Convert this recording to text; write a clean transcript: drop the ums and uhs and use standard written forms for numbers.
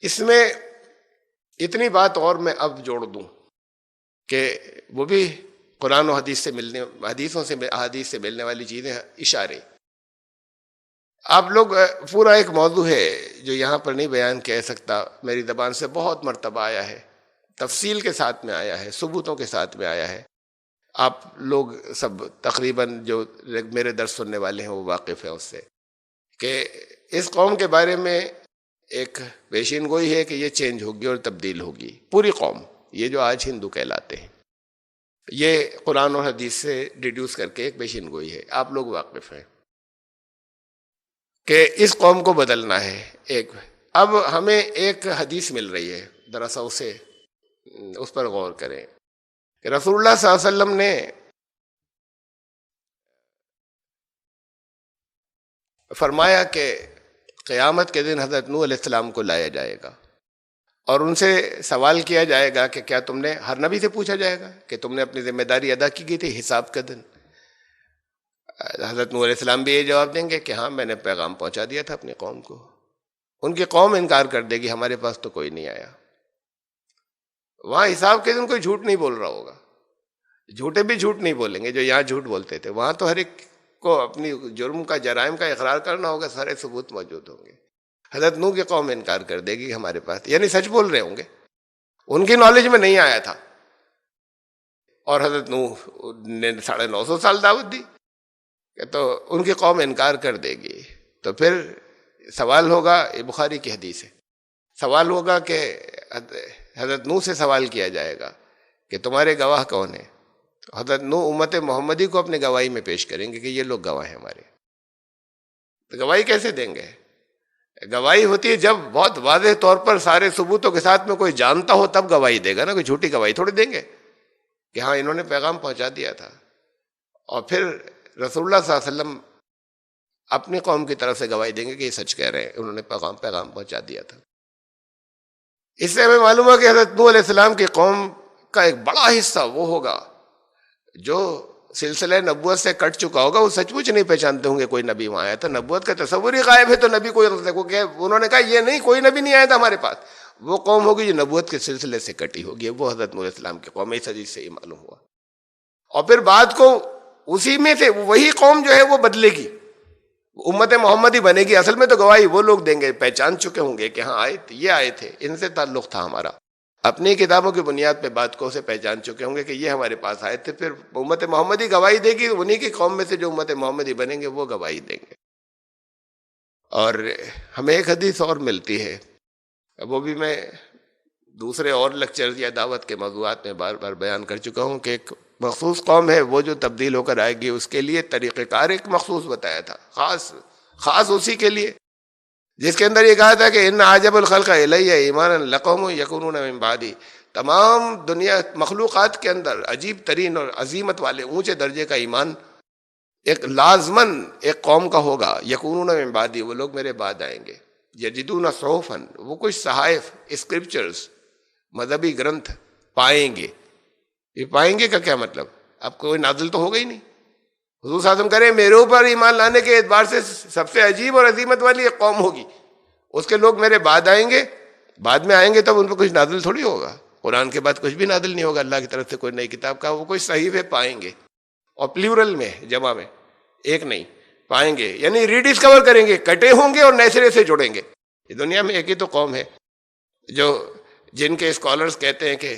اس میں اتنی بات اور میں اب جوڑ دوں کہ وہ بھی قرآن و حدیث سے ملنے احادیث سے ملنے والی چیزیں، اشارے. آپ لوگ پورا ایک موضوع ہے جو یہاں پر نہیں بیان کہہ سکتا، میری زبان سے بہت مرتبہ آیا ہے، تفصیل کے ساتھ میں آیا ہے، ثبوتوں کے ساتھ میں آیا ہے. آپ لوگ سب تقریباً جو میرے درس سننے والے ہیں وہ واقف ہیں اس سے، کہ اس قوم کے بارے میں ایک پیشین گوئی ہے کہ یہ چینج ہوگی اور تبدیل ہوگی. پوری قوم، یہ جو آج ہندو کہلاتے ہیں، یہ قرآن اور حدیث سے ڈیڈیوس کر کے ایک پیشین گوئی ہے. آپ لوگ واقف ہیں کہ اس قوم کو بدلنا ہے. اب ہمیں ایک حدیث مل رہی ہے، ذرا سا اس پر غور کریں کہ رسول اللہ صلی اللہ علیہ وسلم نے فرمایا کہ قیامت کے دن حضرت نوح علیہ السلام کو لایا جائے گا اور ان سے سوال کیا جائے گا کہ کیا تم نے، ہر نبی سے پوچھا جائے گا کہ تم نے اپنی ذمہ داری ادا کی تھی حساب کا دن. حضرت نوح علیہ السلام بھی یہ جواب دیں گے کہ ہاں میں نے پیغام پہنچا دیا تھا اپنی قوم کو. ان کی قوم انکار کر دے گی، ہمارے پاس تو کوئی نہیں آیا. وہاں حساب کے دن کوئی جھوٹ نہیں بول رہا ہوگا، جھوٹے بھی جھوٹ نہیں بولیں گے جو یہاں جھوٹ بولتے تھے. وہاں تو ہر ایک کو اپنی جرم کا، جرائم کا اقرار کرنا ہوگا، سارے ثبوت موجود ہوں گے. حضرت نوح کی قوم انکار کر دے گی ہمارے پاس، یعنی سچ بول رہے ہوں گے، ان کی نالج میں نہیں آیا تھا. اور حضرت نوح نے 950 سال دعوت دی، تو ان کی قوم انکار کر دے گی. تو پھر سوال ہوگا، یہ بخاری کی حدیث ہے، سوال ہوگا کہ حضرت نوح سے سوال کیا جائے گا کہ تمہارے گواہ کون ہیں. حضرت نوح امت محمدی کو اپنے گواہی میں پیش کریں گے کہ یہ لوگ گواہ ہیں ہمارے. تو گواہی کیسے دیں گے؟ گواہی ہوتی ہے جب بہت واضح طور پر سارے ثبوتوں کے ساتھ میں کوئی جانتا ہو تب گواہی دے گا نا. کوئی جھوٹی گواہی تھوڑی دیں گے کہ ہاں انہوں نے پیغام پہنچا دیا تھا. اور پھر رسول اللہ صلی اللہ علیہ وسلم اپنی قوم کی طرف سے گواہی دیں گے کہ یہ سچ کہہ رہے ہیں، انہوں نے پیغام پہنچا دیا تھا. اس سے ہمیں معلوم ہے کہ حضرت نوح علیہ السلام کی قوم کا ایک بڑا حصہ وہ ہوگا جو سلسلہ نبوت سے کٹ چکا ہوگا. وہ سچ مچ نہیں پہچانتے ہوں گے کوئی نبی وہاں آیا تھا. نبوت کا تصور ہی غائب ہے تو نبی کوئی انہوں نے کہا یہ نہیں، کوئی نبی نہیں آیا تھا ہمارے پاس. وہ قوم ہوگی جو نبوت کے سلسلے سے کٹی ہوگی، وہ حضرت نوح علیہ السلام کی قوم. اس حدیث سے یہ معلوم ہوا. اور پھر بعد کو اسی میں سے وہی قوم جو ہے وہ بدلے گی، امت محمدی بنے گی. اصل میں تو گواہی وہ لوگ دیں گے، پہچان چکے ہوں گے کہ ہاں یہ آئے تھے، ان سے تعلق تھا ہمارا. اپنی کتابوں کی بنیاد پہ بات کو اسے پہچان چکے ہوں گے کہ یہ ہمارے پاس آئے تھے. پھر امت محمدی گواہی دے گی، انہی کی قوم میں سے جو امت محمدی بنیں گے وہ گواہی دیں گے. اور ہمیں ایک حدیث اور ملتی ہے، وہ بھی میں دوسرے اور لیکچر یا دعوت کے موضوعات میں بار بار بیان کر چکا ہوں کہ ایک مخصوص قوم ہے وہ جو تبدیل ہو کر آئے گی، اس کے لیے طریقہ کار ایک مخصوص بتایا تھا، خاص اسی کے لیے، جس کے اندر یہ کہا تھا کہ ان عجب الخلق الی ایمانا لقوم یکونون من بعدی. تمام دنیا مخلوقات کے اندر عجیب ترین اور عظیمت والے اونچے درجے کا ایمان ایک لازماً ایک قوم کا ہوگا. یکونون من بعدی، وہ لوگ میرے بعد آئیں گے. یجدون صحفا، وہ کچھ صحائف، اسکرپچرز، مذہبی گرنتھ پائیں گے. یہ پائیں گے کا کیا مطلب؟ اب کوئی نازل تو ہوگا ہی نہیں. حضور صلی اللہ علیہ وسلم کرے میرے اوپر ایمان لانے کے اعتبار سے سب سے عجیب اور عظیمت والی ایک قوم ہوگی، اس کے لوگ میرے بعد آئیں گے. بعد میں آئیں گے تب ان پہ کچھ نازل تھوڑی ہوگا. قرآن کے بعد کچھ بھی نازل نہیں ہوگا اللہ کی طرف سے کوئی نئی کتاب کا. وہ کوئی صحیفے پائیں گے، اور پلیورل میں، جمع میں، ایک نہیں پائیں گے، یعنی ری ڈسکور کریں گے، کٹے ہوں گے اور نئے سرے سے جڑیں گے. یہ دنیا میں ایک ہی تو قوم ہے جو جن کے اسکالرز کہتے ہیں کہ